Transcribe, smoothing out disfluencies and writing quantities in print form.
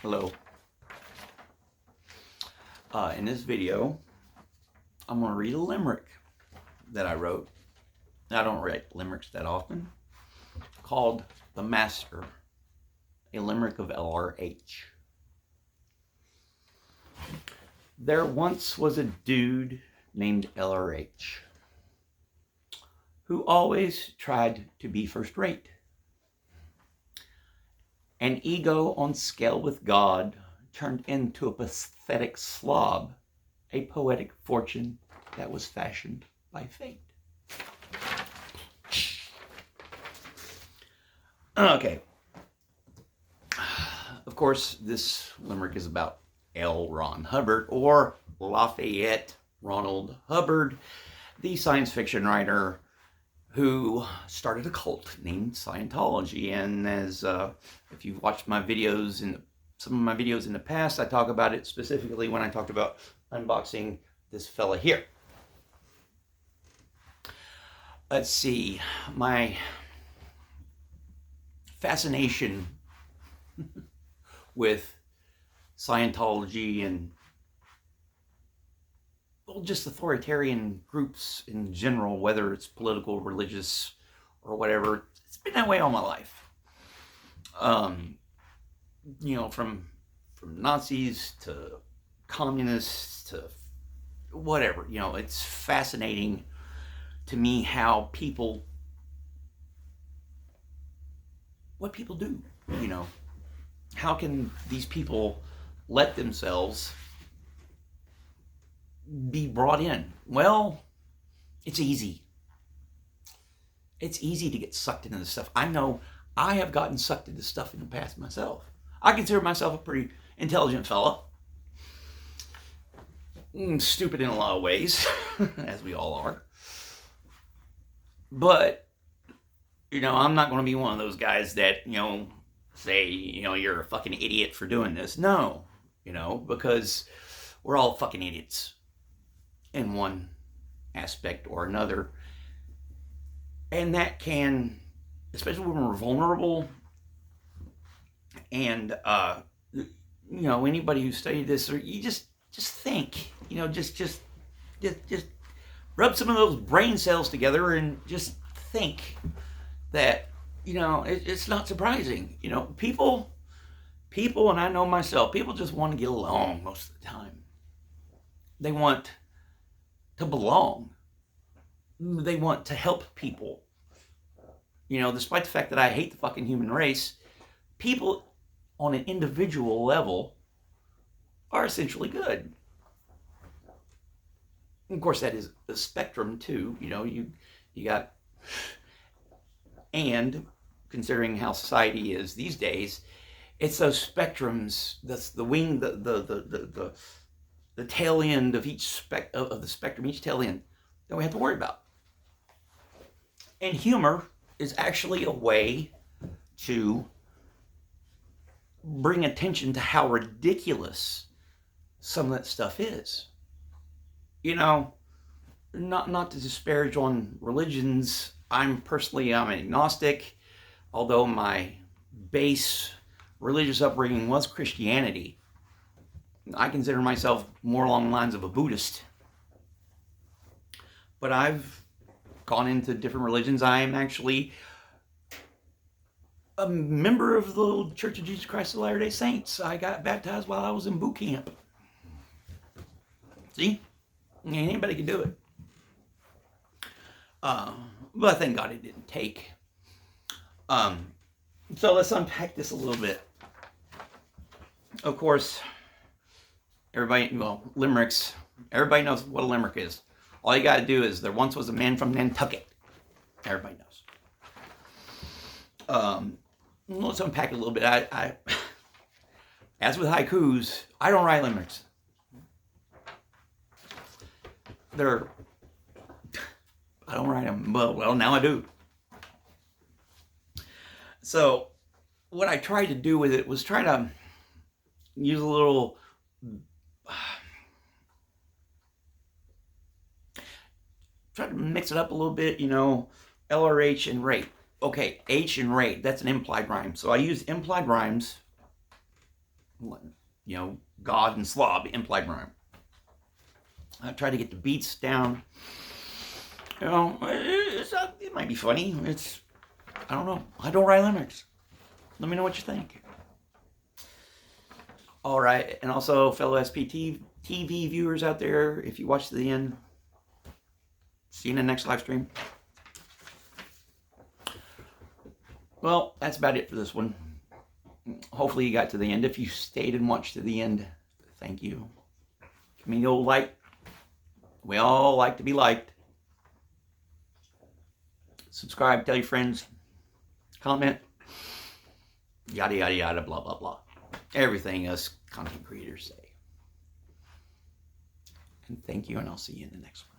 Hello. In this video, I'm going to read a limerick that I wrote. I don't write limericks that often. Called The Master, a Limerick of LRH. There once was a dude named LRH who always tried to be first rate. An ego on scale with God turned into a pathetic slob, a poetic fortune that was fashioned by fate. Okay. Of course, this limerick is about L. Ron Hubbard, or Lafayette Ronald Hubbard, the science fiction writer who started a cult named Scientology. And as if you've watched my videos some of my videos in the past, I talk about it specifically when I talked about unboxing this fella here. Let's see, my fascination with Scientology and just authoritarian groups in general, whether it's political, religious, or whatever, it's been that way all my life. From Nazis to communists to whatever, it's fascinating to me how what people do, how can these people let themselves be brought in? Well, it's easy. It's easy to get sucked into this stuff. I know I have gotten sucked into stuff in the past myself. I consider myself a pretty intelligent fella. Stupid in a lot of ways, as we all are. But, I'm not going to be one of those guys that, say, you're a fucking idiot for doing this. No, because we're all fucking idiots in one aspect or another. And that can, especially when we're vulnerable, and anybody who studied this, or you just think, just rub some of those brain cells together and just think that, it's not surprising. People, and I know myself, people just want to get along most of the time. They want to belong. They want to help people. Despite the fact that I hate the fucking human race, people on an individual level are essentially good. Of course, that is a spectrum too. You got, and considering how society is these days, it's those spectrums. That's the wing, the tail end of each of the spectrum, each tail end that we have to worry about. And humor is actually a way to bring attention to how ridiculous some of that stuff is. Not to disparage on religions. I'm an agnostic, although my base religious upbringing was Christianity. I consider myself more along the lines of a Buddhist. But I've gone into different religions. I am actually a member of the Church of Jesus Christ of Latter-day Saints. I got baptized while I was in boot camp. See? Anybody can do it. But thank God it didn't take. So let's unpack this a little bit. Of course, limericks, everybody knows what a limerick is. All you got to do is, there once was a man from Nantucket. Everybody knows. Let's unpack it a little bit. I as with haikus, I don't write limericks. I don't write them. Well, now I do. So, what I tried to do with it was try to use a little, try to mix it up a little bit, LRH and rate. Okay, H and rate, that's an implied rhyme. So I use implied rhymes You know, God and slob, implied rhyme. I try to get the beats down. You know, it might be funny. I don't know. I don't write limericks. Let me know what you think. All right, and also fellow SPTV viewers out there, if you watch to the end, see you in the next live stream. Well, that's about it for this one. Hopefully you got to the end. If you stayed and watched to the end, thank you. Give me the old like. We all like to be liked. Subscribe, tell your friends, comment, yada, yada, yada, blah, blah, blah. Everything us content creators say. And thank you, and I'll see you in the next one.